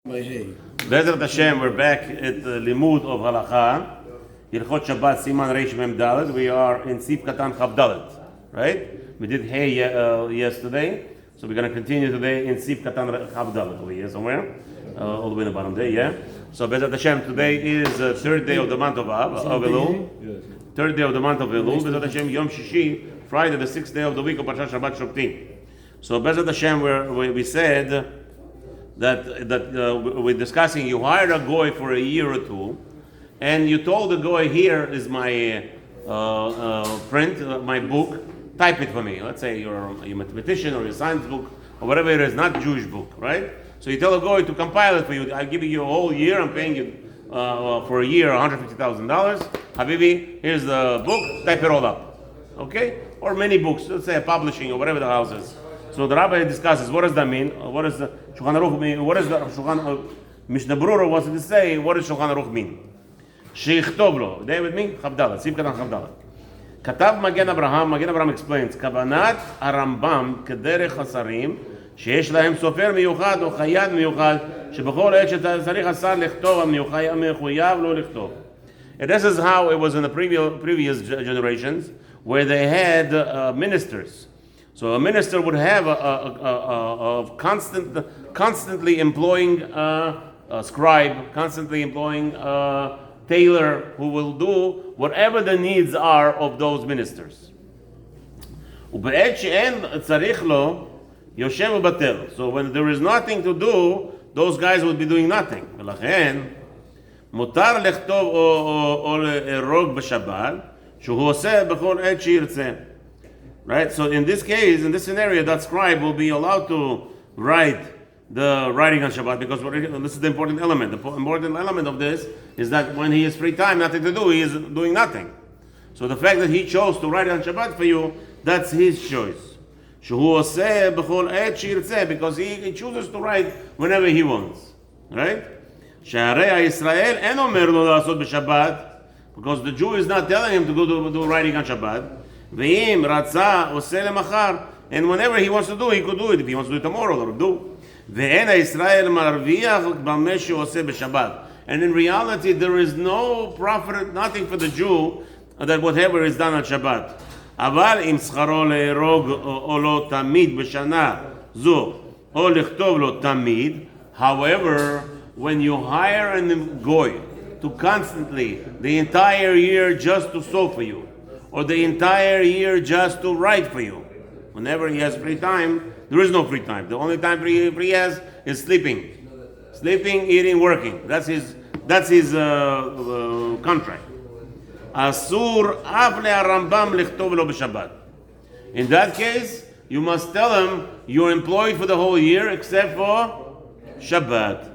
Bezrat Hashem, we're back at the Limud of Halacha, Halachot Shabbat Siman Reish Mem Dalet. We are in Sif Katan Chav Dalet, right? We did Hey yesterday, so we're going to continue today in Sif Katan Chav Dalet over here somewhere, all the way in the bottom there, yeah? So Bezrat Hashem, today is the third day of the month of Elul. Third day of the month of Elul. Bezrat Hashem, Yom Shishi, Friday, the sixth day of the week of Parashat Shabbat Shulchan. So Bezrat Hashem, we said that we're discussing, you hired a goy for a year or two, and you told the goy, here is my print, my book, type it for me. Let's say you're a mathematician or a science book, or whatever it is, not Jewish book, right? So you tell a goy to compile it for you. I'm giving you a whole year, I'm paying you for a year $150,000. Habibi, here's the book, type it all up. Okay? Or many books, let's say a publishing or whatever the house is. So the rabbi discusses, what does that mean? What does the Shulchan Aruch mean? What does the Mishnah Berurah wants to say? What does Shulchan Aruch mean? Sheichtov lo. They with me? Chavdalat. Sif Katan Chavdalat. Katav Magen Abraham explains, Kavanat Arambam kederech hasarim שיש להם סופר מיוחד או חייד מיוחד שבכל עת שצריך השר לכתוב המחויב לו לכתוב. And this is how it was in the previous generations, where they had ministers. So a minister would have a constantly employing a scribe, constantly employing a tailor who will do whatever the needs are of those ministers. So when there is nothing to do, those guys would be doing nothing. מותר לכתוב או להרוג בשבת, שהוא עושה בכל עת שירצה. Right? So in this case, in this scenario, that scribe will be allowed to write the writing on Shabbat, because this is the important element. The important element of this is that when he has free time, nothing to do, he is doing nothing. So the fact that he chose to write on Shabbat for you, that's his choice. שהוא עושה בכל עת שירצה, because he chooses to write whenever he wants. Right? שהרי הישראל אין אומר לו לעשות בשבת, because the Jew is not telling him to go do writing on Shabbat. ואם רצה עושה למחר, and whenever he wants to do, he could do it. If he wants to do it tomorrow, he'll do. ואין הישראל מרוויח במה שהוא עושה בשבת. And in reality, there is no profit, nothing for the Jew, that whatever is done on Shabbat. אבל אם שכרו להרוג או לא תמיד בשנה זו, או לכתוב לו תמיד, however, when you hire a goy to constantly, the entire year just to sew for you, or the entire year just to write for you, whenever he has free time, there is no free time. The only time free has is sleeping, eating, working. That's his contract. Asur av le'arambam lichtov lo b'Shabbat. In that case, you must tell him you're employed for the whole year except for Shabbat.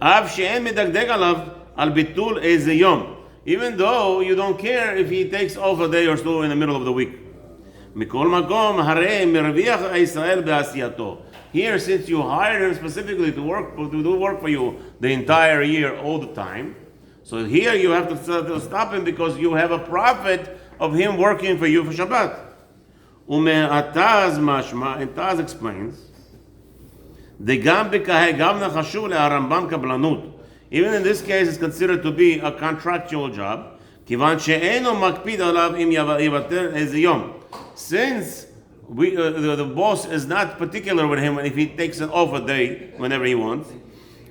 Av she'en medagdeg alav al bitul eze yom. Even though you don't care if he takes off a day or so in the middle of the week. Mikol makom harei merviach Israel be'asiyato. Here, since you hired him specifically to do work for you the entire year, all the time, so here you have to stop him because you have a profit of him working for you for Shabbat. Ume'ataz mashma, and Taz explains, דגם בקהה גם נחשוב להרמב"ם קבלנות. Even in this case, it's considered to be a contractual job, כיוון שאינו מקפיד עליו אם יוותר איזה יום. Since the boss is not particular with him if he takes it off a day whenever he wants,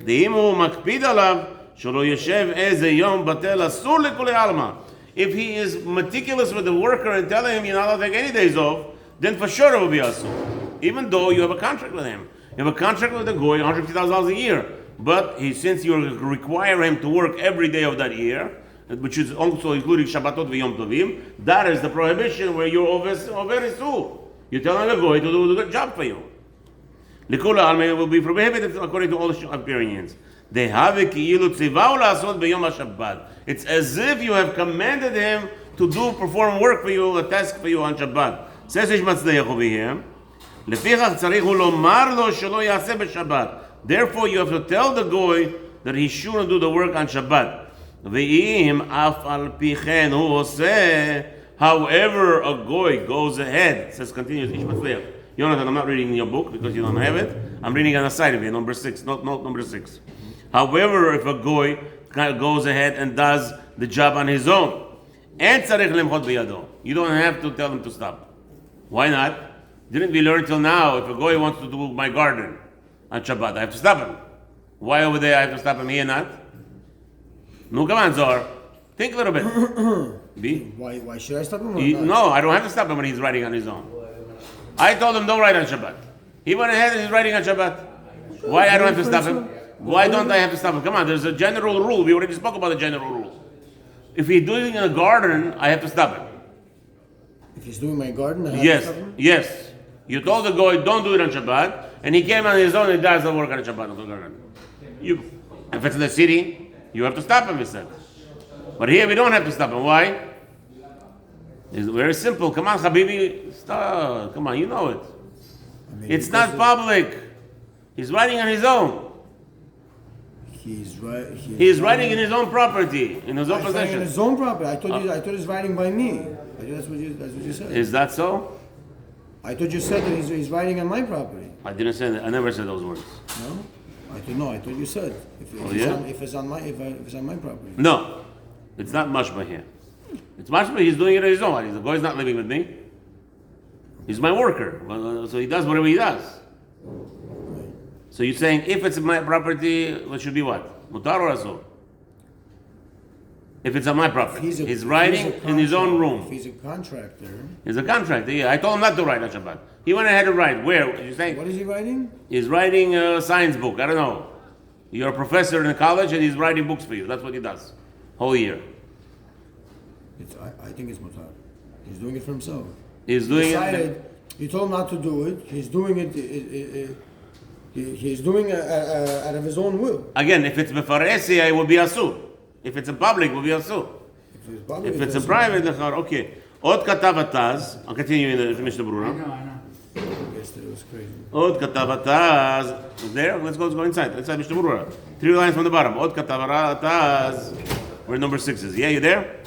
דאם הוא מקפיד עליו שלא ישב איזה יום בטל אסור לכולי עלמא. If he is meticulous with the worker and telling him you're not allowed to take any days off, then for sure it will be asur, even though you have a contract with him. You have a contract with the goy, $150,000 a year. But since you require him to work every day of that year, which is also including Shabbatot v'Yom Tovim, that is the prohibition where you're over isu. You're telling the goy to do the job for you. Likula almei will be prohibited according to all the opinions. It's as if you have commanded him to perform work for you, a task for you on Shabbat. Says Ish Mazliach over here. לפיכך צריך הוא לומר לו שלא יעשה בשבת. Therefore you have to tell the goy that he shouldn't do the work on Shabbat. ואם אף על פי כן הוא עושה, however a goy goes ahead, says continues Ish Mazliach, Yonatan, I'm not reading in your book because you don't have it. I'm reading on the side of it, number 6, not number 6. However, if a goy goes ahead and does the job on his own, and you don't have to tell him to stop. Why not? Didn't we learn till now, if a goy wants to do my garden on Shabbat, I have to stop him. Why over there I have to stop him, here not? No, come on, Zohar. Think a little bit. Why should I stop him? No, I don't have to stop him when he's writing on his own. I told him don't write on Shabbat. He went ahead and he's writing on Shabbat. Why I don't have to stop him? Why don't I have to stop him? Come on, there's a general rule. We already spoke about the general rule. If he's doing it in a garden, I have to stop him. If he's doing my garden, I have to stop him? Yes. You told the guy don't do it on Shabbat, and he came on his own and does the work on Shabbat in the garden. If it's in the city, you have to stop him, he said. But here we don't have to stop him. Why? It's very simple. Come on, Habibi, stop. Come on, you know it. It's not public. He's writing on his own. He's writing in his own property, in his own possession. In his own property. I thought he's writing by me. That's what you said. Is that so? I thought you said that he's writing on my property. I didn't say that. I never said those words. No? I thought you said. If it's on my property. No. It's not mashma here. It's mashma, he's doing it on his own. The guy's not living with me. He's my worker. So he does whatever he does. So you're saying if it's my property, it should be what? Mutar or asur? If it's on my property. He's writing in his own room. If he's a contractor. He's a contractor, yeah. I told him not to write on Shabbat. He went ahead to write. Where? You saying? What is he writing? He's writing a science book. I don't know. You're a professor in college and he's writing books for you. That's what he does. Whole year. I think it's mutar. He's doing it for himself. He's doing it. You told him not to do it. He's doing it. He's doing it out of his own will. Again, if it's mefaresi, it will be asur. If it's in public, it will be asur. If it's in private, okay. Od katav ataz. I'll continue in the Mishnah Berurah. I know. Yesterday was crazy. Od katav ataz. There, let's go inside. Inside Mishnah Berurah. 3 lines from the bottom. Od katav ataz. Where number 6 is. Yeah, you there?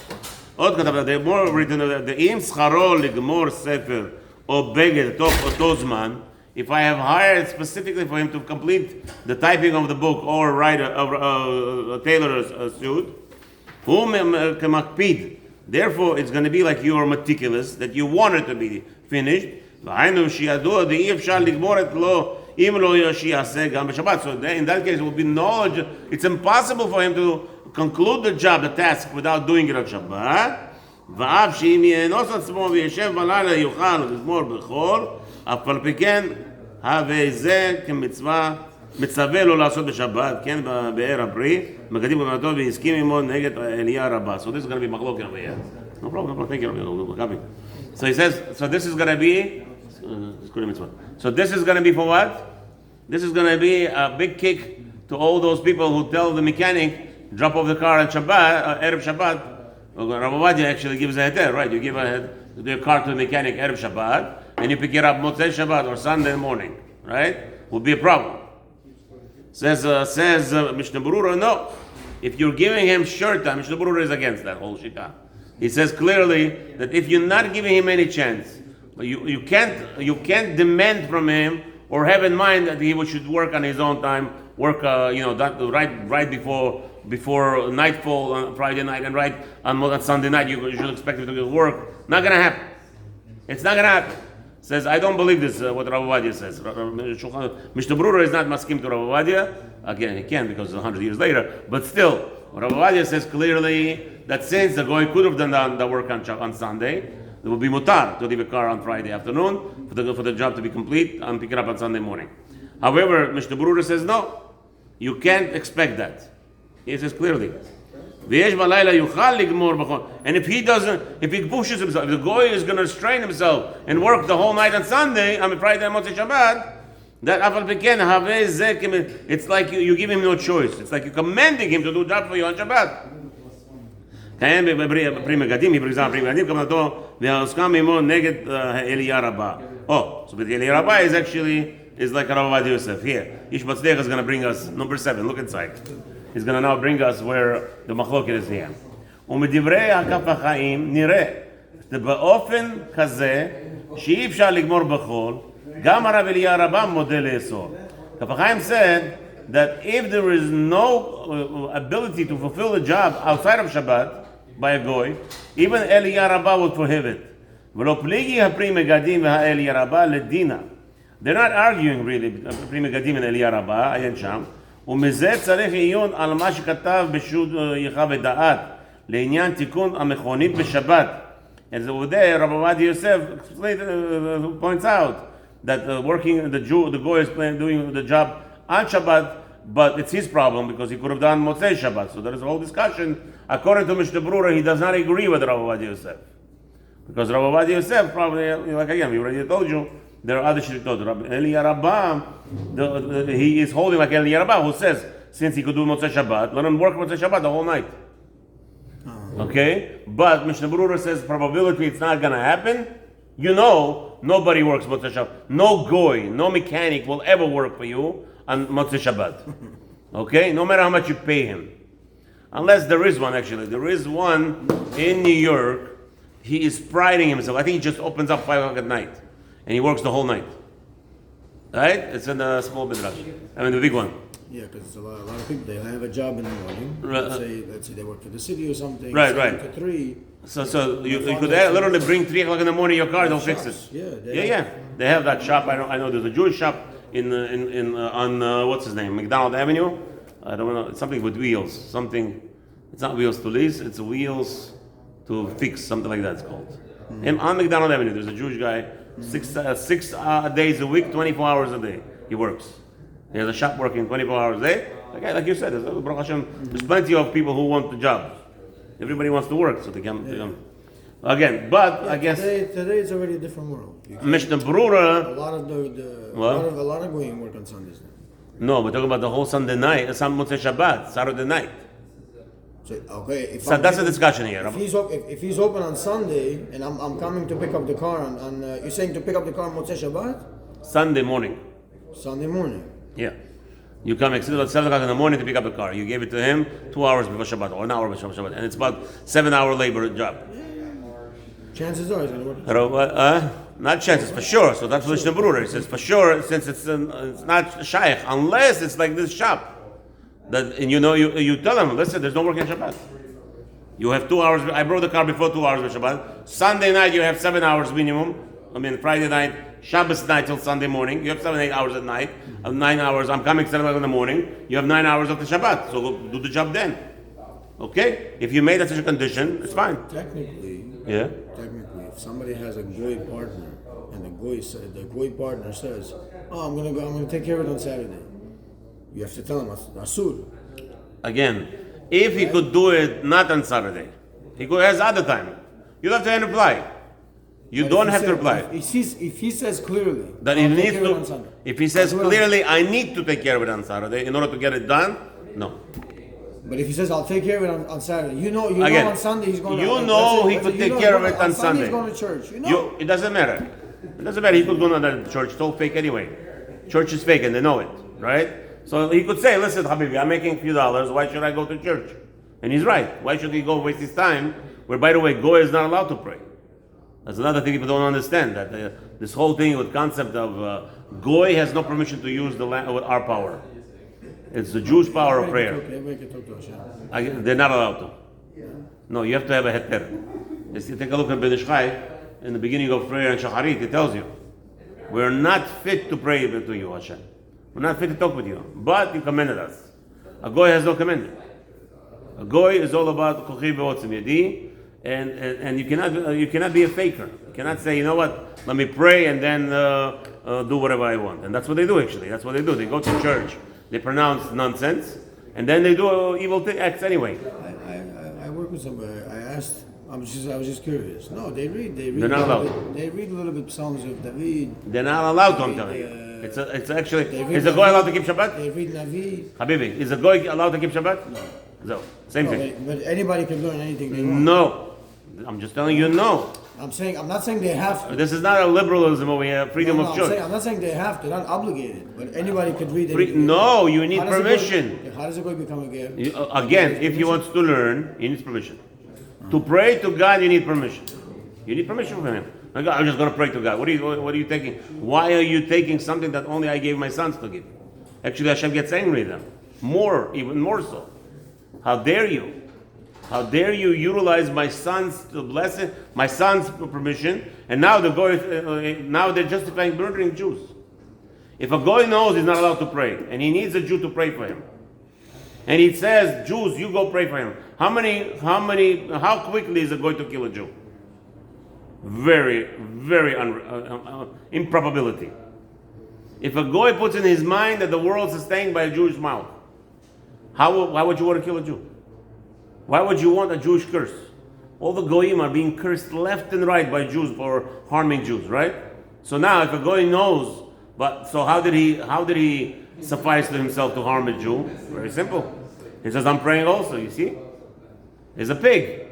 Od katav ataz. The more written, the im scharo ligmor sefer o beged toch otozman. If I have hired specifically for him to complete the typing of the book or write a tailor a suit, therefore it's going to be like you are meticulous, that you want it to be finished. So in that case it will be knowledge. It's impossible for him to conclude the job, the task, without doing it on Shabbat. אף על פי כן, הווה זה כמצווה, מצווה לו לעשות בשבת, כן, באר הפרי, מגדים במתו והסכים עמו נגד אליה רבה. So this is going to be מחלוקת over here. No problem, thank you. So he says, so this is going to be, so this is going to be for what? This is going to be a big kick to all those people who tell the mechanic, drop off the car on Shabbat, Erev Shabbat. Rav Ovadia actually gives a heter, right? You give the car to the mechanic Erev Shabbat, and you pick it up Motzei Shabbat or Sunday morning, right? Will be a problem. Says Mishnah Berurah, no. If you're giving him short time, Mishnah Berurah is against that whole shita. He says clearly that if you're not giving him any chance, you can't demand from him or have in mind that he should work on his own time, work right before nightfall on Friday night and right on Sunday night. You should expect him to go work. Not gonna happen. It's not gonna happen. Says, I don't believe this, what Rav Ovadia says. Mishnah Berurah is not maskim to Rav Ovadia. Again, he can because it's 100 years later. But still, Rav Ovadia says clearly that since the guy could have done the work on Sunday, there will be mutar to leave a car on Friday afternoon for the job to be complete and pick it up on Sunday morning. However, Mishnah Berurah says no. You can't expect that. He says clearly. And if he pushes himself, if the goy is going to strain himself and work the whole night on Sunday, Friday and Motzei Shabbat, it's like you give him no choice. It's like you're commanding him to do job for you on Shabbat. Oh, so Eli Rabbah is like Rav Ovadia Yosef. Here, Ish Mazliach is going to bring us number 7. Look inside. He's going to now bring us where the מחלוקת is here. ומדברי הכף החיים נראה שבאופן כזה שאי אפשר לגמור בחול, Gam Rav Eliyahu Rabba model le'esor. Kaf HaChaim said that if there is no ability to fulfill the job outside of Shabbat by a goy, even Eliyahu Rabba would prohibit. V'lo pligi ha'pri megadim v'ha'Eliyahu Rabba ledina. They're not arguing really, Pri Megadim and Eliyahu Rabba, Ayin Sham. ומזה צריך עיון על מה שכתב בשו"ת יחד ודעת לעניין תיקון המכונית בשבת. And over there, Rabbi Adi Yosef points out that the goy is doing the job on Shabbat, but it's his problem because he could have done Motzei Shabbat. So there is a whole discussion. According to Mishnah Berurah, he does not agree with Rabbi Adi Yosef. Because Rabbi Adi Yosef probably, like again, we already told you, there are other shittot. Eliyahu Rabba, he is holding like Eliyahu Rabba, who says, since he could do Motzei Shabbat, let him work Motzei Shabbat the whole night. Okay? But Mishnah Berurah says probability it's not going to happen. You know, nobody works Motzei Shabbat. No goy, no mechanic will ever work for you on Motzei Shabbat. Okay? No matter how much you pay him. Unless there is one, actually. There is one in New York. He is priding himself. I think he just opens up 5 o'clock at night. And he works the whole night. Right? It's in a small midrash. I mean, the big one. Yeah, because a lot of people, they have a job in the morning. Let's say they work for the city or something. Right. To 3. So you could literally bring 3 o'clock in the morning your car, they'll fix it. Yeah. They have that shop. I know there's a Jewish shop on what's his name, McDonald Avenue. I don't know. It's something with wheels. Something. It's not wheels to lease. It's wheels to fix. Something like that. It's called. And on McDonald Avenue, there's a Jewish guy. 6 days a week, 24 hours a day. He works. He has a shop working 24 hours a day. Like you said, Baruch Hashem, there's plenty of people who want the job. Everybody wants to work, so they can. Again, but I guess today it's already a different world. Mishnah Berurah. A lot of a lot of going work on Sundays now. No, we're talking about the whole Sunday night, Motzei Shabbat, Saturday night. So that's a discussion here. If he's open on Sunday and I'm coming to pick up the car on you're saying to pick up the car on Motzei Shabbat? Sunday morning. Sunday morning. Yeah. You come at 7 o'clock in the morning to pick up the car. You gave it to him 2 hours before Shabbat or an hour before Shabbat. And it's about 7-hour labor job. Chances are he's going to work. Not chances, for sure. So that's what Mishnah Berurah. He says for sure, since it's not shaykh, unless it's like this shop. And you tell them, listen, there's no work in Shabbat. You have 2 hours. I brought the car before 2 hours of Shabbat. Sunday night you have 7 hours minimum. Friday night, Shabbos night till Sunday morning. You have 7-8 hours at night. 9 hours. I'm coming 7 o'clock in the morning. You have 9 hours of the Shabbat. So go do the job then. Okay? If you made that such a condition, it's fine. Technically, if somebody has a goy partner and the goy partner says, "Oh, I'm gonna take care of it on Saturday," you have to tell him asur. Again, if he could do it not on Saturday, he has other time. You don't have to reply. You don't have to reply. If he says clearly that he needs to, if he says clearly, I need to take care of it on Saturday in order to get it done, no. But if he says, I'll take care of it on Saturday, you know on Sunday he's going to... he could take care of it on Sunday. He's going to church, It doesn't matter. It doesn't matter. He could go to church. It's all fake anyway. Church is fake and they know it, right? So he could say, listen, Habibi, I'm making a few dollars. Why should I go to church? And he's right. Why should he go waste his time? Where, by the way, Goy is not allowed to pray. That's another thing people don't understand. That this whole thing with concept of Goy has no permission to use the land with our power. It's the Jewish power of prayer. They're not allowed to. No, you have to have a heter. Just take a look at Ben Ish Chai, in the beginning of prayer and Shacharit, it tells you, we're not fit to pray to you, Hashem. We're not fit to talk with you. But you commanded us. A Goy has no command. A Goy is all about Kochi Be'otzim Yedi, and you cannot be a faker. You cannot say, you know what, let me pray and then do whatever I want. And that's what they do actually. That's what they do. They go to church. They pronounce nonsense, and then they do evil acts anyway. I work with somebody. I asked. I was just curious. No, they read. They're not allowed. They read a little bit Psalms of David. They're not allowed to. I'm telling you. It's actually. Is a Goy allowed to keep Shabbat? They read Navi. Habibi, is a Goy allowed to keep Shabbat? No. So same thing. But anybody can learn anything they want. No, I'm just telling you no. I'm not saying they have to. This is not a liberalism over here, freedom of choice. I'm not saying they have to. They're not obligated. But anybody could read anything. No, you need permission. How does it go become a gift? Again, if you want to learn, you need permission. To pray to God, you need permission. You need permission from Him. Like, I'm just going to pray to God. What are you taking? Why are you taking something that only I gave my sons to give? Actually, Hashem gets angry at them. Even more so. How dare you? How dare you utilize my son's blessing, my son's permission, and now now they're justifying murdering Jews. If a goy knows he's not allowed to pray, and he needs a Jew to pray for him, and he says, Jews, you go pray for him. How quickly is a goy to kill a Jew? Very, very improbability. If a goy puts in his mind that the world is sustained by a Jewish mouth, why would you want to kill a Jew? Why would you want a Jewish curse? All the goyim are being cursed left and right by Jews for harming Jews, right? So now, if a goy knows, how did he suffice to himself to harm a Jew? Very simple. He says, I'm praying also, you see? He's a pig.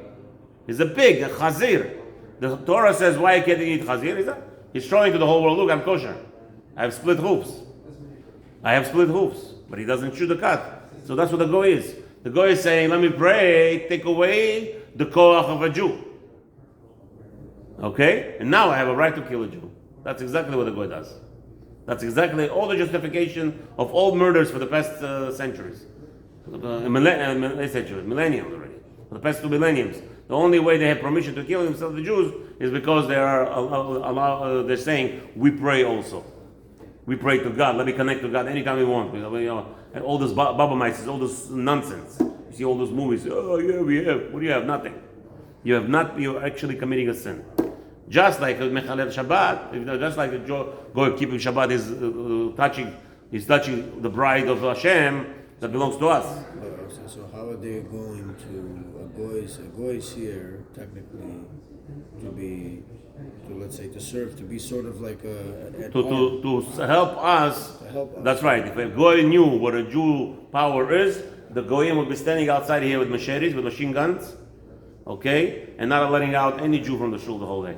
He's a pig, a chazir. The Torah says, why can't he eat chazir? He's showing to the whole world, look, I'm kosher. I have split hoofs. But he doesn't chew the cut. So that's what the goy is. The goy is saying, let me pray, take away the koach of a Jew. Okay? And now I have a right to kill a Jew. That's exactly what the goy does. That's exactly all the justification of all murders for the past centuries. Millenniums already. For the past 2 millenniums. The only way they have permission to kill themselves, the Jews, is because they're saying, we pray also. We pray to God. Let me connect to God anytime we want. And all this Baba Mice, all this nonsense. You see all those movies. Oh yeah, we have. What do you have? Nothing. You're actually committing a sin. Just like Mechalel Shabbat, just like the goy keeping Shabbat is touching the bride of Hashem that belongs to us. So how are they going to a goy's here technically to serve, to be sort of like to help us. That's right. If a goy knew what a Jew power is, the goyim would be standing outside here with machetes, with machine guns, okay, and not letting out any Jew from the shul the whole day.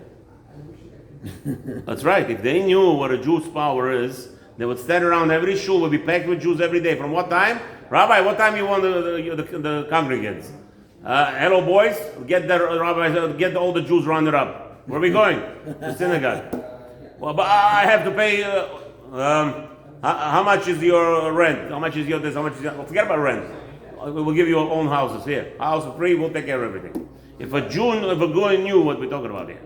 That's right. If they knew what a Jew's power is, they would stand around every shul, would be packed with Jews every day. From what time? Rabbi, what time you want the congregants? Hello, boys. Get the Rabbi. Get all the Jews rounded up. Where are we going? The synagogue. Well, but I have to pay. How much is your rent? How much is your this? How much is your? Well, forget about rent. We'll give you our own houses here. House for free. We'll take care of everything. If a goy knew what we're talking about here,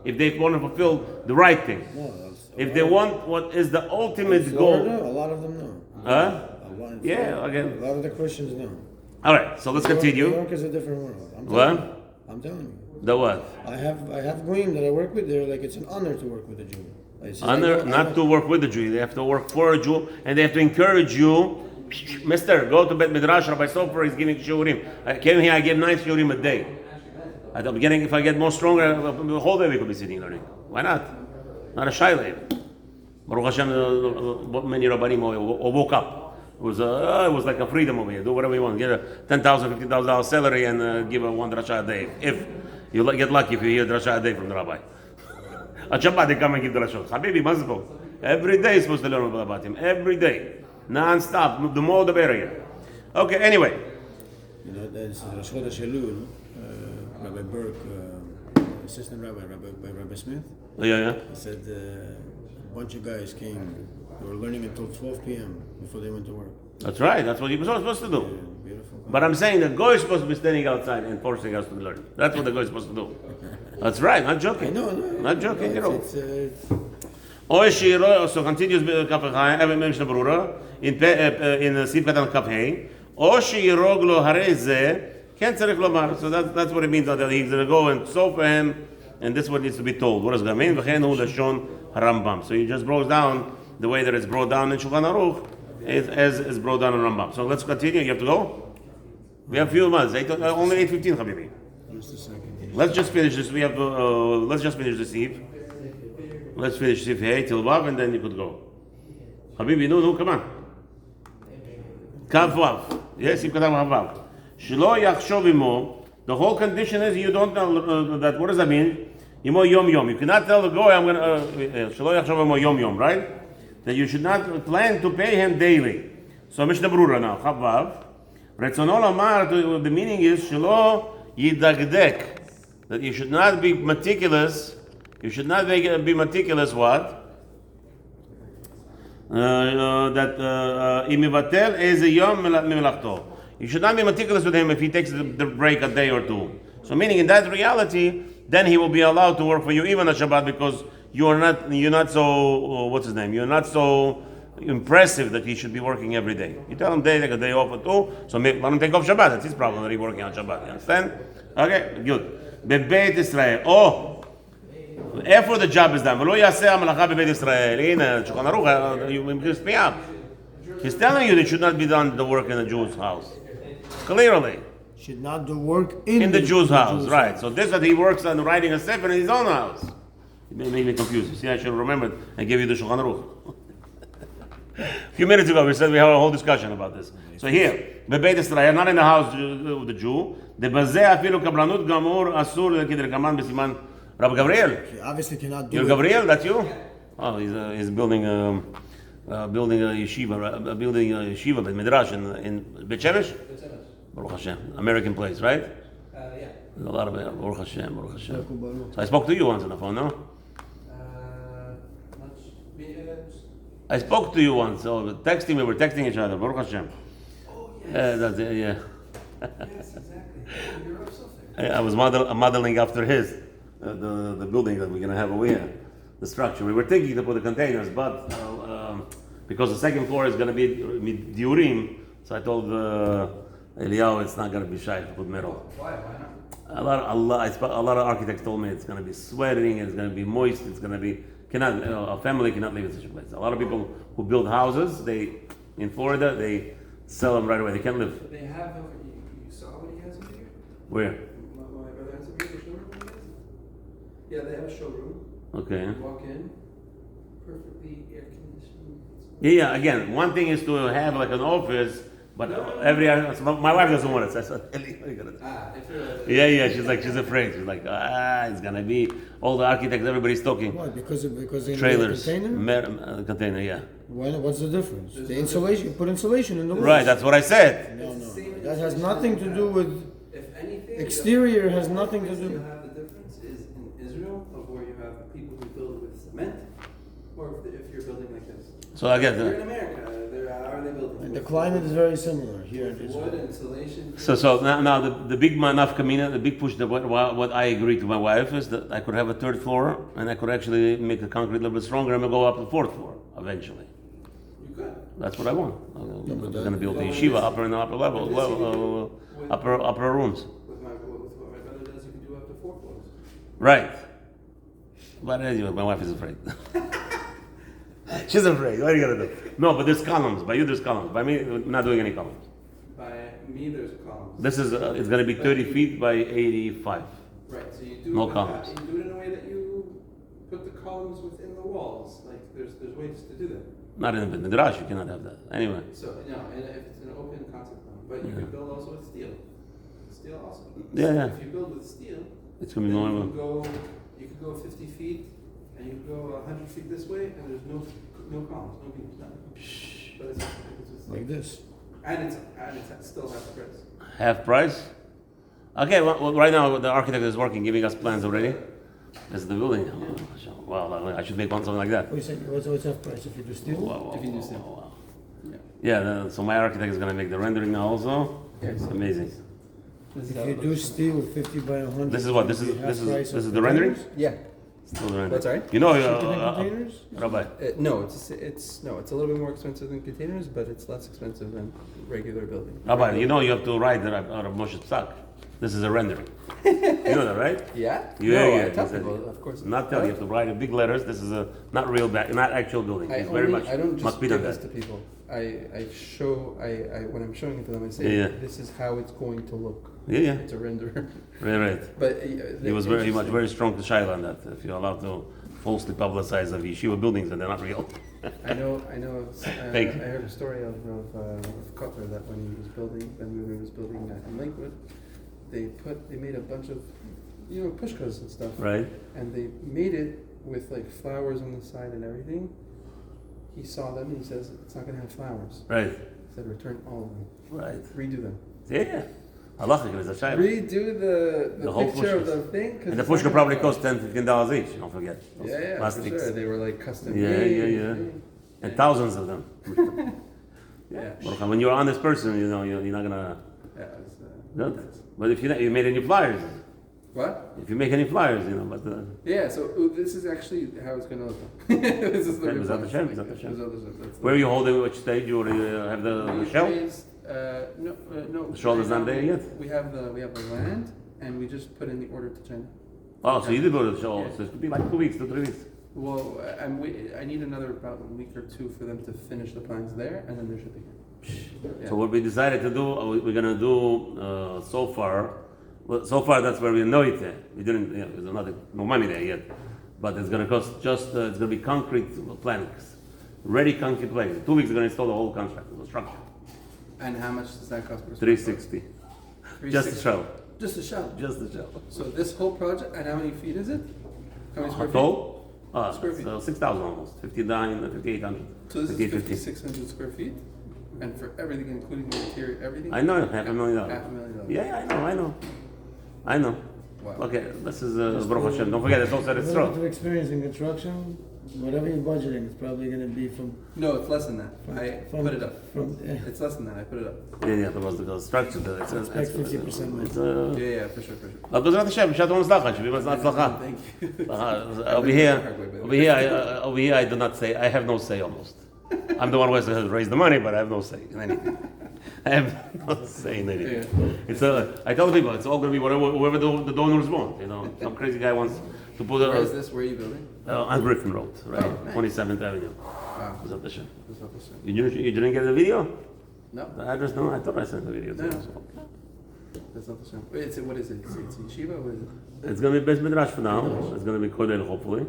if they want to fulfill the right thing, if they want what is the ultimate goal, a lot of them know. Yeah, again. A lot of the Christians know. All right, so let's continue. New York is a different world. What? I'm telling you. The what? I have goyim that I work with. They're like, it's an honor to work with a Jew. Honor, not to work with a Jew. They have to work for a Jew, and they have to encourage you. Mister, go to Bet Midrash. Rabbi Sofer is giving shiurim. I came here. I give 9 shiurim a day. At the beginning, if I get more stronger, the whole day we could be sitting learning. Why not? Not a shy lady. Baruch Hashem, many rabbanim woke up. It was like a freedom over here. Do whatever you want. Get a $10,000, $15,000 salary and give a 1 drasha a day. If you get lucky, if you hear drasha a day from the rabbi. At Shabbat they come and give drashot. Habibi, mazbo. Every day you're supposed to learn about him. Every day, non-stop. The more the better. Okay. Anyway. You know, there's Halachot Shabbat Rabbi Burke, assistant Rabbi Smith. Yeah. He said a bunch of guys came. They were learning until 12 p.m. before they went to work. That's right. That's what he was supposed to do. Yeah, beautiful. But I'm saying the goy is supposed to be standing outside and forcing us to learn. That's what the goy is supposed to do. That's right. Not joking. No. Not joking. It's So continues Mishnah Berurah in Sif Katan Kaf Hey. O sheyirog lo harei zeh ken tzarich lomar. So that's what it means that he's going to go and sow for him, and this is what needs to be told. What does that mean? V'chen hu lashon Rambam. So he just broke down the way that it's brought down in Shulchan Aruch as is brought down in Rambam. So let's continue. You have to go. We have a few months. Only 8:15, Habibi. just a second. Let's just finish this. We have let's just finish this Eve. Let's finish Sif Hey till Vav, and then you could go. Habibi, no, come on. Kav Vav. Yes, Sif Katan Vav. Shelo yachshov imo. The whole condition is you don't know that. What does that mean? Imo yom yom. You cannot tell the goy I'm going to shelo yachshov imo yom yom, right? That you should not plan to pay him daily. So Mishnah Berurah now. Kav Vav. Retzono lomar. The meaning is shelo yidagdek. That you should not be meticulous You should not be meticulous. What? That imivatel is a yom mimelachto. You should not be meticulous with him if he takes the break a day or two. So meaning in that reality, then he will be allowed to work for you even on Shabbat because you're not so what's his name? You're not so impressive that he should be working every day. You tell him they take a day off or two, so let him take off Shabbat. That's his problem that he's working on Shabbat. You understand? Okay, good. Bebeit Israel. Oh. After the job is done, ולא יעשה המלאכה בבית ישראל. הנה, שולחן ערוך, you mixed me up. He's telling you that it should not be done the work in the Jew's house. Clearly. Should not do work in the Jew's house, right. So this is that he works on writing a sefer in his own house. It made me confused. You see, I should have remembered and gave you the Shulchan Aruch. A few minutes ago, we said we have a whole discussion about this. So here, בבית ישראל, not in the house of the Jew, דבזה אפילו קבלנות גמור אסור כדרבנן בסימן Rabbi Gabriel. He obviously cannot do You're it. Gabriel, that's you? Oh, he's building a yeshiva, but midrash in Bet Shemesh? Baruch Hashem, American place, right? Yeah. There's a lot of it. Baruch Hashem, Baruch Hashem. So I spoke to you once on the phone, no? I spoke to you once. So we were texting each other. Baruch Hashem. Oh yes. That's it. Yeah. Yes, exactly. You're up something. I was modeling after his. The building that we're going to have over here, the structure. We were thinking to put the containers, but because the second floor is going to be diurim, so I told Eliyahu it's not going to be shy to put metal. Why not? A lot of architects told me it's going to be sweating, it's going to be moist, it's going to be a family cannot live in such a place. A lot of people who build houses, in Florida, they sell them right away. They can't live. But they have. You saw what he has over here. Where? My brother has a beautiful showroom. Yeah, they have a showroom. Okay. You walk in, perfectly air conditioned. Yeah. Again, one thing is to have like an office, but my wife doesn't want it. So I said, yeah. She's afraid. She's like, it's gonna be all the architects, everybody's talking. Why? Because they trailers, container? Container, yeah. What's the difference? The insulation. You put insulation in the roof. Right. That's what I said. No. That has nothing to do with. If anything, Exterior has nothing to you do. have the difference is in Israel of where you have people who build with cement, or if you're building like this. So again, You're in America. How are they building? And the climate is very similar here in Wood, Israel. insulation. So now the big nafkamina, the big push that what I agree to my wife is that I could have a third floor and I could actually make the concrete a little bit stronger and we'll go up to the fourth floor eventually. You could. That's what I want. I'm going to build the yeshiva upper and upper level, upper rooms. With what my brother does, you can do up to 4 floors. Right. But anyway, my wife is afraid. She's afraid. What are you gonna do? No, but there's columns. By you, there's columns. By me, we're not doing any columns. By me, there's columns. This is it's gonna be 30 feet by 85. Right. So you do No it columns. You do it in a way that you put the columns within the walls. Like there's ways to do that. Not in the midrash. You cannot have that. Anyway. So and if it's an open concept plan, but you can build also with steel. Steel also. Yeah. If you build with steel, It's gonna be then normal. you can go 50 feet, and you can go 100 feet this way, and there's no columns, no beams, nothing. But it's Like this. and it's still half the price. Half price. Okay. Well, right now the architect is working, giving us plans already. This is the building. Wow. I should make one something like that. What's half price if you do steel? Wow. If you do steel. Yeah. So my architect is gonna make the rendering now also. Yes. It's amazing. If you do steel 50 by 100. This is what? This is the rendering? Yeah. Still the rendering. What's right? You know, Shipping containers? Rabbi. No, it's a little bit more expensive than containers, but it's less expensive than regular building. Rabbi, you know you have to write that out of Moshe Psak. This is a rendering. You know that, right? Yeah. Yeah. I tell He said- people, of course. Not tell you have to write in big letters. This is a not real not actual building. It's very much I don't must just be give done this that. to people. When I'm showing it to them, I say, Yeah. this is how it's going to look. Yeah. It's a render. Right. But He was very strong to Shaila on that. If you're allowed to falsely publicize of yeshiva buildings and they're not real. I know. Fake. I heard a story of Kotler that when he was building, in Lakewood, they made a bunch of, pushkas and stuff. Right. And they made it with like flowers on the side and everything. He saw them and he says, it's not going to have flowers. Right. He said, return all of them. Right. Redo them. Yeah. Halachic is a shayla. Redo the whole picture of pushkas. the thing. And the pushka probably cost $10-15 each. Don't forget. Those Yeah, for plastics. sure. They were like custom Yeah, made. yeah. And thousands of them. Yeah. Baruch When you're on this person, you know you're not gonna. Yeah, it's, Good. But if you made any flyers, what? if you make any flyers, but. Yeah, so this is actually how it's going to look. This is the Okay, reply. Bezat Hashem, Bezat Hashem. Bezat Hashem, that's the- Where are you holding? Which stage? You already have the shell? No. The shell is not there yet? We have the land, and we just put in the order to China. Oh, so you did go to the shell. Yeah. So it could be like 2 weeks to 3 weeks. Well, I need another about a week or two for them to finish the plans there, and then they're shipping it. Yeah. So what we decided to do, we're gonna do so far. Well, so far that's where we know it. We didn't. There's no money there yet, but it's gonna cost just. It's gonna be concrete planks, ready concrete planks. 2 weeks, we're gonna install the whole contract, the structure. And how much does that cost per $360. Just the shell. Just a shell. Just the shell. So this whole project, and how many feet is it? How many square feet? Total? Square feet. 6,000 almost. 5,800. So this is 5,850. 5,600 square feet, and for everything, including the interior, everything. I know, $500,000. $500,000. Yeah, I know. Wow. Okay, this is Baruch Hashem. Don't forget, it's also it's A little bit true. of experience in construction, whatever you're budgeting, it's probably going to be from. No, it's less than that. I put it up. From, It's less than that. I put it up. Yeah, because the structure, it's Expect 50% more. it's Yeah, for sure. but Bezrat Hashem, Shalom Mazliach, should be Mazliach Tzlacha. Thank you. Over here, I do not say, I have no say almost. I'm the one who has to raise the money, but I have no say in anything. I have no say in anything. It's I tell the people, it's all going to be whoever the donors want. Some crazy guy wants to put Where is this? Where are you building? on Griffin Road, right? Oh, nice. 27th Avenue. Wow. Bezrat Hashem. That's not the same. You didn't get the video? No, The address? No, I thought I sent the video. No. To you. that's not the same. Wait, what is it? It's yeshiva? What is it? It's going to be Beis Midrash for now. It's going to be Kodel, hopefully.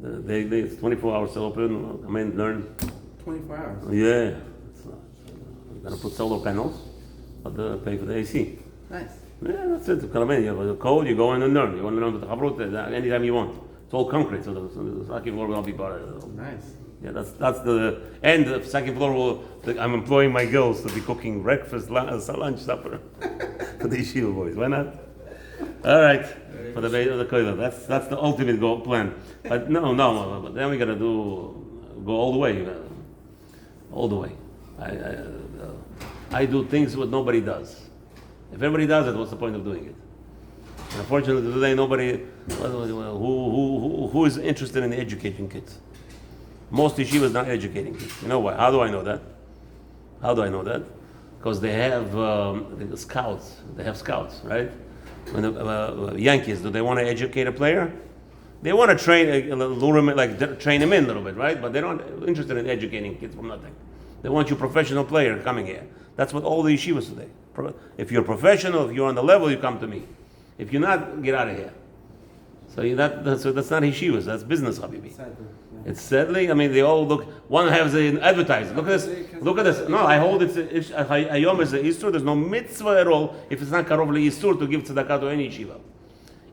It's 24 hours still open. Come in, learn. 24 hours. Yeah. We're going to put solar panels, but pay for the AC. Nice. Yeah, that's it. Come in. You have a code, you go in and learn. You want to learn with the Chavrut anytime you want. It's all concrete, so the second floor will not be part of it. Nice. Yeah, that's the end. The second floor I'm employing my girls to be cooking breakfast, lunch, supper for the yeshiva boys. Why not? All right, for the koiler. That's the ultimate goal plan. But no. But then we gotta go all the way, all the way. I do things what nobody does. If everybody does it, what's the point of doing it? And unfortunately, today nobody who is interested in educating kids. Most yeshivas not educating kids. You know why? How do I know that? Because they have scouts. They have scouts, right? When the Yankees, do they want to educate a player? They want to lure him, train him in a little bit, right? But they're not interested in educating kids from nothing. They want you professional player coming here. That's what all the yeshivas today. If you're professional, if you're on the level, you come to me. If you're not, get out of here. So that's not yeshivas. That's business, Habibi. Sadly, yeah. It's sadly, they all look. One has an advertising. Look at this. No, I hold it. Hayom is the Easter. There's no mitzvah at all if it's not karov Easter to give tzedakah to any yeshiva.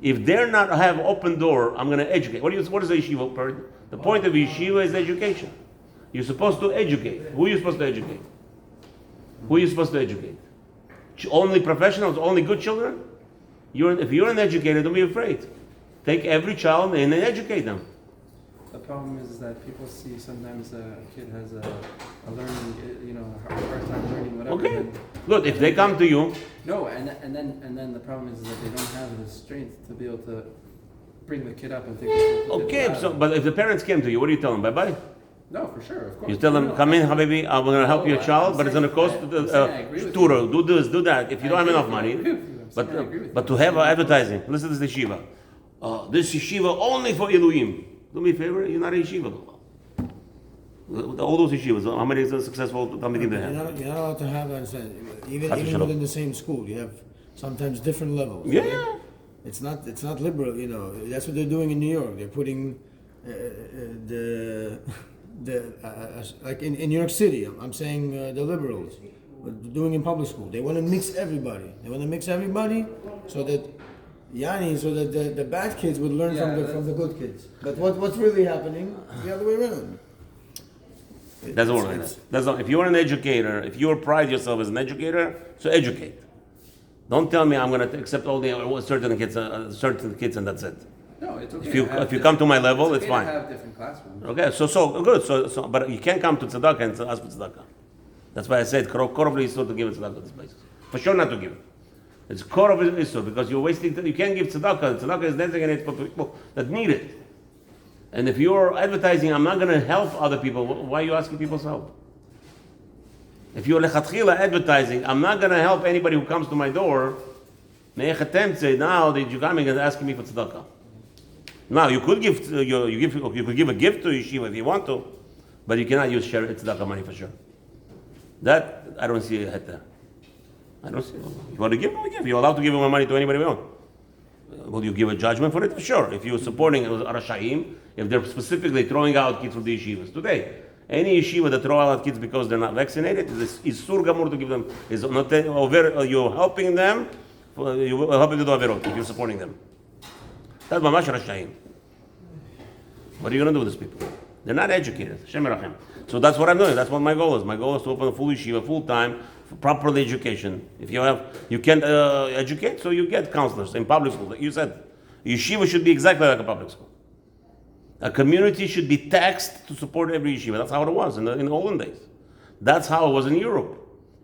If they're not have open door, I'm going to educate. What is a yeshiva part? The point of yeshiva is education. You're supposed to educate. Who are you supposed to educate? Only professionals, only good children? If you're an educator, don't be afraid. Take every child in and educate them. The problem is that people see sometimes a kid has a learning, a hard time learning whatever. Okay. Good. If they come to you. No, and then the problem is that they don't have the strength to be able to bring the kid up and take. Okay. But if the parents came to you, what do you tell them? Bye bye. No, for sure, of course. You tell them, come in, Habibi, I'm going to help your child, but it's going to cost Turo, do this, do that. If you don't have enough money. But to have advertising, listen to this yeshiva. This yeshiva only for Elohim. Do me a favor, you're not a yeshiva. All those yeshivas, how many is successful Talmidim they have? You're not allowed to have, even within the same school, you have sometimes different levels. Yeah. Right? It's not liberal, That's what they're doing in New York. They're putting like in New York City, I'm saying the liberals, what they're doing in public school. They want to mix everybody. So that the bad kids would learn from the good kids. But what's really happening is the other way around. Doesn't work like that. If you're an educator, if you pride yourself as an educator, so educate. Don't tell me I'm going to accept all the certain kids, and that's it. No, it's okay. If you come to my level, it's okay fine. To have different classrooms. Okay, so good. So, but you can't come to tzedakah and ask for tzedakah. That's why I said korov isur to give it tzedakah to this place. For sure, not to give it. It's korov isur because you're wasting. You can't give tzedakah. Tzedakah is designated for people that need it. And if you're advertising, I'm not going to help other people. Why are you asking people's help? If you're lechatchila advertising, I'm not going to help anybody who comes to my door. Now that you're coming and asking me for tzedakah. Now you could give you could give a gift to yeshiva if you want to, but you cannot use tzedakah money for sure. That I don't see a head there. I don't see. You want to give? No, give. You're allowed to give my money to anybody you want. Will you give a judgment for it? For sure. If you're supporting Arashayim, if they're specifically throwing out kids from the yeshivas today, any yeshiva that throw out kids because they're not vaccinated is sur gamur to give them. Is not you're helping them. You're helping to do averot if you're supporting them. That's mamash Arashayim. What are you going to do with these people? They're not educated. Shem Merachem. So that's what I'm doing. That's what my goal is. My goal is to open a full yeshiva, full time, properly education. If you can't educate, so you get counselors in public school. You said yeshiva should be exactly like a public school. A community should be taxed to support every yeshiva. That's how it was in the olden days. That's how it was in Europe.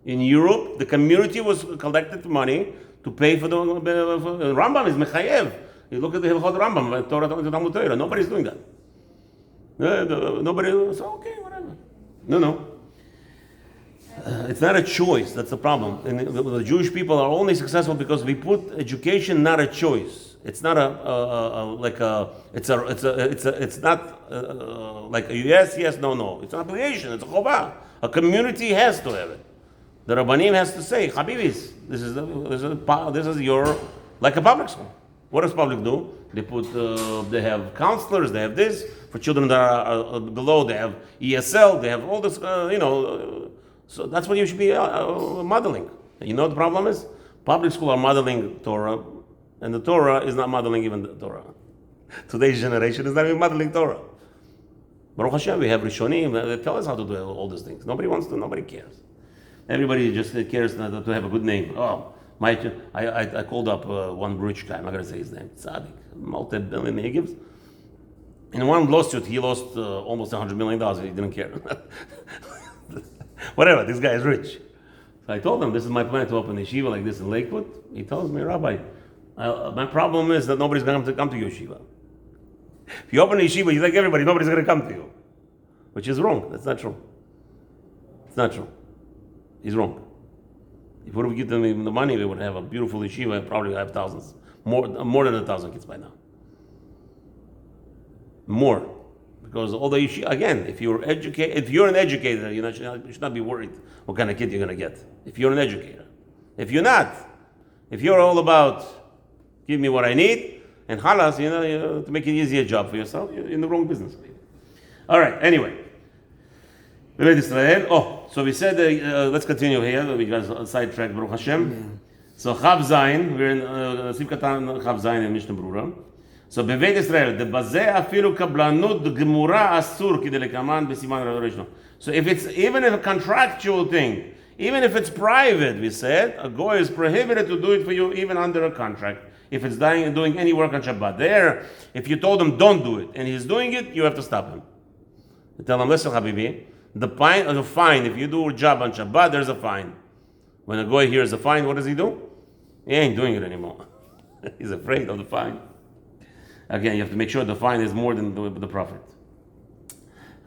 In Europe, the community was collected money to pay for the Rambam is mechayev. You look at the Halachot Rambam, Torah. Nobody's doing that. Nobody. So okay, whatever. No. It's not a choice. That's the problem. And the Jewish people are only successful because we put education not a choice. It's not it's not like a yes, no. It's an obligation. It's a chobah. A community has to have it. The Rabbanim has to say, Habibis, this is your like a public school. What does public do? They have counselors. They have this for children that are below. They have ESL. They have all this. So that's what you should be modeling. You know what the problem is? Public school are modeling Torah, and the Torah is not modeling even the Torah. Today's generation is not even modeling Torah. Baruch Hashem, we have Rishonim. They tell us how to do all these things. Nobody wants to. Nobody cares. Everybody just cares to have a good name. Oh. I called up one rich guy, I'm not going to say his name, Tzaddik, multi-billionaire, he gives. In one lawsuit, he lost almost $100 million, he didn't care. Whatever, this guy is rich. So I told him, this is my plan to open a yeshiva like this in Lakewood. He tells me, Rabbi, my problem is that nobody's going to come to your yeshiva. If you open a yeshiva, you like everybody, nobody's going to come to you. Which is wrong, that's not true. It's not true. He's wrong. If we would give them the money, we would have a beautiful yeshiva and probably have thousands, more than 1,000 kids by now. More, because all the yeshiva, again, if you're an educator, you should not be worried what kind of kid you're going to get. If you're an educator, if you're not, if you're all about give me what I need and halas, to make an easier job for yourself, you're in the wrong business. All right. Anyway. So we said, let's continue here. We got sidetracked, Baruch Hashem. Yeah. So Chav Zayin, we're in Sif Katan Chav Zayin in Mishnah Berurah. So Beveit Israel, the Bazeh afilu kablanut gemura asur kidelekaman b'siman rishon. So if it's even a contractual thing, even if it's private, we said a goy is prohibited to do it for you even under a contract. If it's doing any work on Shabbat, there, if you told him don't do it and he's doing it, you have to stop him. You tell him, listen, Habibi. The fine, if you do a job on Shabbat, there's a fine. When a goy hears a fine, what does he do? He ain't doing it anymore. He's afraid of the fine. Again, you have to make sure the fine is more than the profit.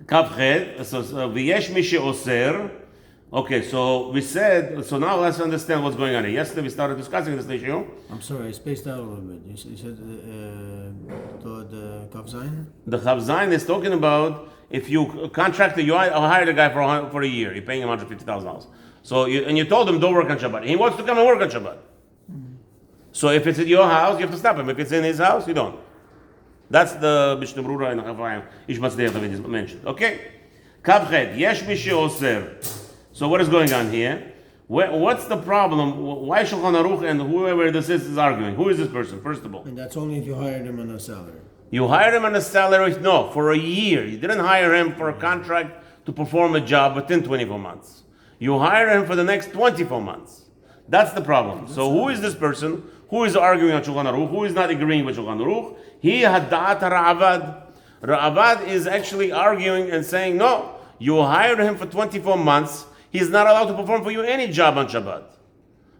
Kavched, so v'yesh mi she'oser. Okay, so we said, so now let's understand what's going on here. Yesterday we started discussing this issue. I'm sorry, I spaced out a little bit. You said the Chav Zayin? The Chav Zayin is talking about if you contracted, you hired a guy for a year, you're paying him $150,000. So you told him don't work on Shabbat. He wants to come and work on Shabbat. Mm-hmm. So if it's at your house, you have to stop him. If it's in his house, you don't. That's the Mishnah Berurah in Chafayim. Ish Mazliach that we just mentioned. Okay. Kavched, yesh mi she'oser. So what is going on here? What's the problem? Why Shulchan Aruch and whoever this is arguing? Who is this person, first of all? And that's only if you hired him on a salary. You hired him on a salary, no, for a year. You didn't hire him for a contract to perform a job within 24 months. You hire him for the next 24 months. That's the problem. So who is this person? Who is arguing on Shulchan Aruch? Who is not agreeing with Shulchan Aruch? He had da'at Ra'avad. Ra'avad is actually arguing and saying, no, you hired him for 24 months. He's not allowed to perform for you any job on Shabbat.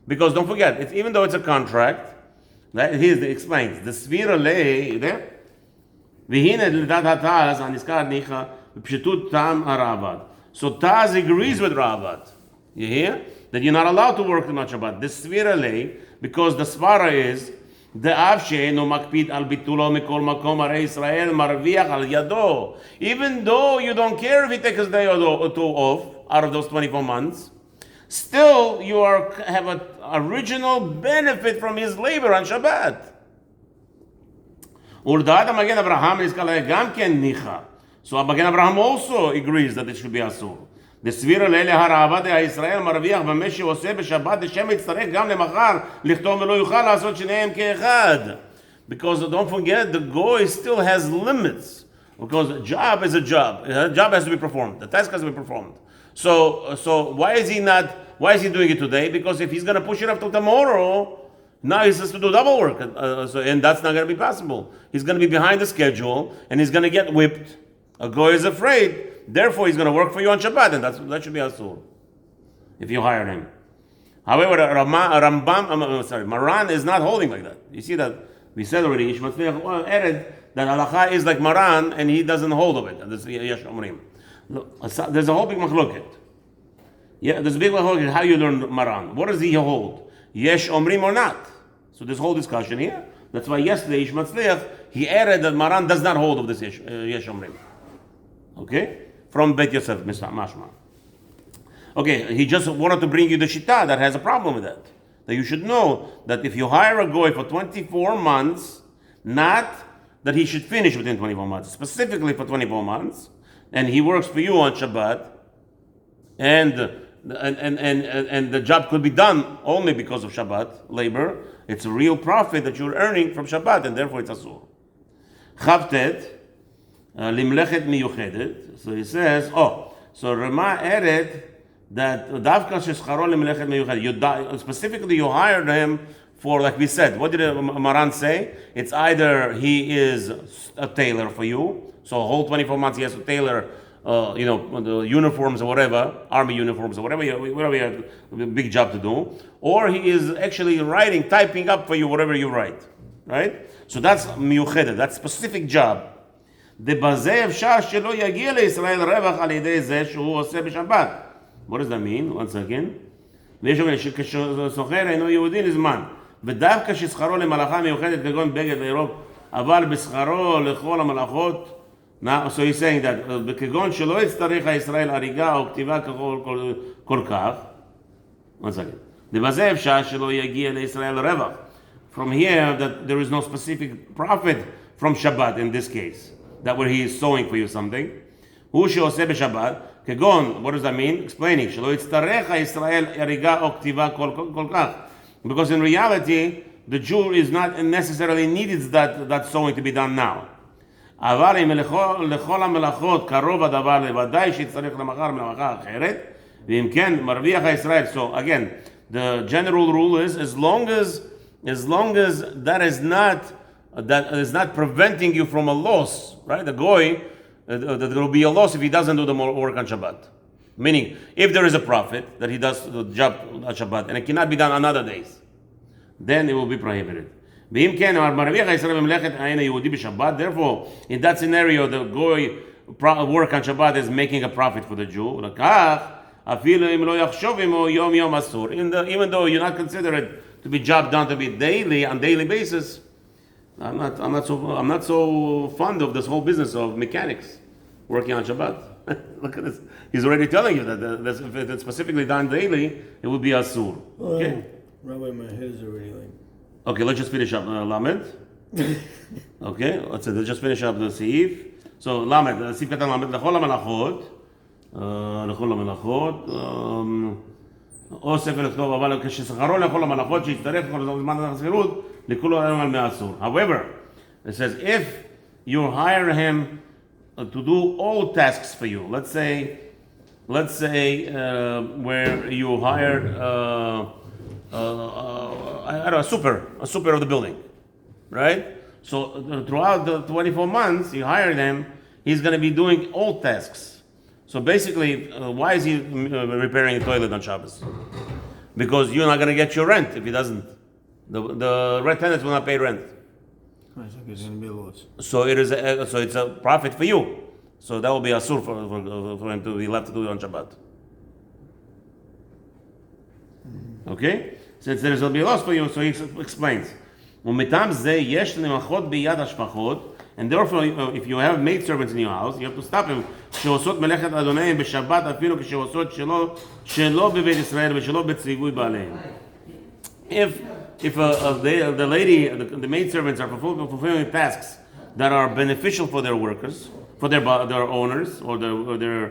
Because don't forget, even though it's a contract, right, he explains, the Svira lay there. So Taz agrees with Ra'avad. You hear? That you're not allowed to work on Shabbat. The Svira lay, because the Svara is, even though you don't care if he takes a day or two off out of those 24 months, still you have an original benefit from his labor on Shabbat. So Magen Abraham also agrees that it should be asur. The Svira Leile Haravad Israel Marviach Bameshi Oseh B'Shabbat Hashem Yitzarech Gam Lemachar Lichtom V'Lo Yuchal Lasot Shneim Ke'echad. Because don't forget, the goy still has limits. Because a job is a job. A job has to be performed. The task has to be performed. So why is he doing it today? Because if he's going to push it up to tomorrow, now he has to do double work. And that's not going to be possible. He's going to be behind the schedule and he's going to get whipped. A goy is afraid. Therefore, he's going to work for you on Shabbat, and that should be asur if you hire him. However, Maran is not holding like that. You see that we said already. Ish Mazliach added that halacha is like Maran, and he doesn't hold of it. There's a whole big machloket. Yeah, there's a big machloket how you learn Maran. What does he hold? Yesh omrim or not? So this whole discussion here. That's why yesterday Ish Mazliach he added that Maran does not hold of this yesh omrim. Okay. From Beit Yosef, Mr. Mashma. Okay, he just wanted to bring you the shita that has a problem with that. That you should know that if you hire a goy for 24 months, not that he should finish within 24 months, specifically for 24 months, and he works for you on Shabbat, and the job could be done only because of Shabbat labor. It's a real profit that you're earning from Shabbat, and therefore it's asur. Chavtet. Limlechet miyuchedet. So he says, so Rama added that davka shescharo limlechet miyuchedet. Specifically, you hired him for, like we said, what did Maran say? It's either he is a tailor for you, so a whole 24 months he has to tailor, the uniforms or whatever, army uniforms or whatever you have a big job to do, or he is actually typing up for you whatever you write, right? So that's miyuchedet, that's specific job. What does that mean? Once again. Now, so he's saying that once again. From here, that there is no specific profit from Shabbat in this case. That where he is sewing for you something. What does that mean? Explaining. Because in reality, the Jew is not necessarily needs that sewing to be done now. So again, the general rule is as long as that is not preventing you from a loss, right? The goy, there will be a loss if he doesn't do the work on Shabbat. Meaning, if there is a profit that he does the job on Shabbat and it cannot be done on other days, then it will be prohibited. Therefore, in that scenario, the goy work on Shabbat is making a profit for the Jew. Even though you're not considered to be job done to be on daily basis, I'm not so fond of this whole business of mechanics working on Shabbat. Look at this. He's already telling you that if it's specifically done daily, it would be asur. Okay. Rabbi, my head is already like. Okay, let's just finish up Lamed. Okay, let's just finish up the Seif. So Lamed, Seif Katan Lamed, Lechol HaMelachot, או ספר לכתוב, אבל כששכרו לכל המלאכות שיצטרך כל זמן הסבירות, לכולו על מאסור. However, it says, if you hire him to do all tasks for you, let's say where you hired I don't know, a super of the building, right? So throughout the 24 months, you hire them, he's going to be doing all tasks. So basically, why is he repairing a toilet on Shabbos? Because you're not going to get your rent if he doesn't. The rent tenants will not pay rent. Right, so there's going to be a loss. So it's a profit for you. So that will be asur for him to be left to do it on Shabbat. Okay? Since there will be a loss for you, so he explains. ומטעם זה יש למחות ביד השפחות, and therefore if you have maid servants in your house, you have to stop them, שעושות מלאכת אדוניהם בשבת אפילו כשעושות שלא בבית ישראל ושלא בציווי בעליהם. If the lady, the maid servants are fulfilling tasks that are beneficial for their workers, for their owners or their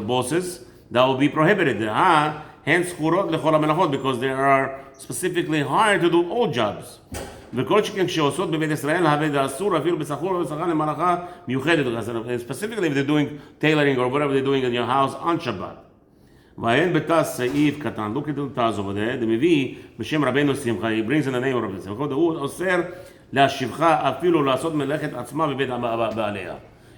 bosses, that will be prohibited. Hence, because they are specifically hired to do all jobs. Specifically, if they're doing tailoring or whatever they're doing in your house on Shabbat. Look at the Taz over there. The Mevi, B'Shem Rabbeinu Simcha, he brings in the name of Rabbeinu Simcha.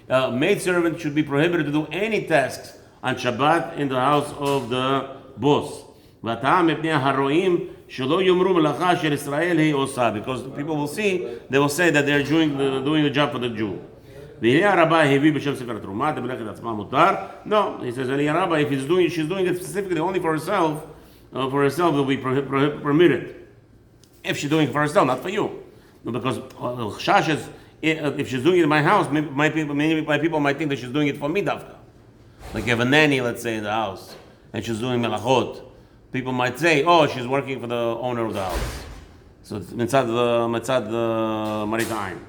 A maid servant should be prohibited to do any tasks on Shabbat in the house of the boss. Because people will see, they will say that they're doing the job for the Jew. No, he says, if she's doing it specifically only for herself, it will be permitted. If she's doing it for herself, not for you. No, because if she's doing it in my house, my people might think that she's doing it for me, Dafka. Like you have a nanny, let's say, in the house, and she's doing melachot. People might say, oh, she's working for the owner of the house. So it's mitzad the maritime.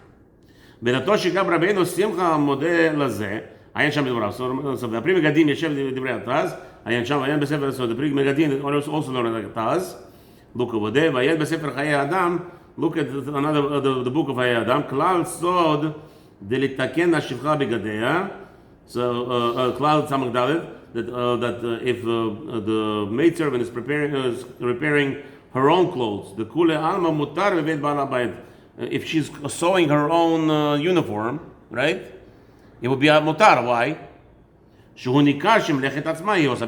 בדתו שגם רבינו שמחה מודה לזה, עיין שם בדבריו. So בפרי מגדים ישב דברי התז, עיין שם, עיין בספר, so the pri מגדים also learn the תז, look over there, ועיין בספר חיי האדם, look at the book of חיי האדם, כלל סוד דלתקן השפחה בגדיה, so כלל סמך ד' that if the maidservant is repairing her own clothes, the kule alma mutar bebeit baal habayit. If she's sewing her own uniform, right? It would be a mutar. Why?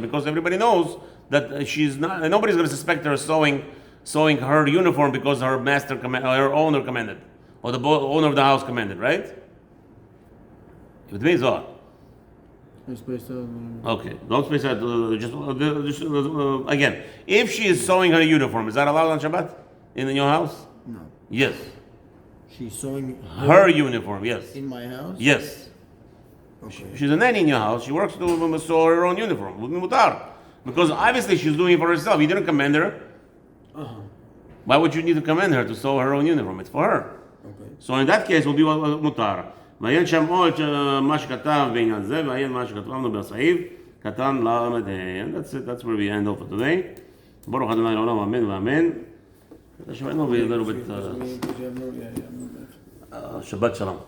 Because everybody knows that she's not. Nobody's going to suspect her sewing her uniform because her master her owner commanded, or the owner of the house commanded, right? It means what? Okay, don't space out. Just again, if she is sewing her uniform, is that allowed on Shabbat in your house? No. Yes. She's sewing her uniform. Yes. In my house. Yes. Okay. She's a nanny in your house. She works to sew her own uniform. Because obviously she's doing it for herself. You didn't command her. Why would you need to command her to sew her own uniform? It's for her. Okay. So in that case, it will be mutar. ועיין שם עוד מה שכתב בעניין זה, ועיין מה שכתבנו בסעיף, קטן למד. That's where we end off for today. ברוך ה' לעולם אמן ואמן. שמענו a little bit. Shabbat Shalom.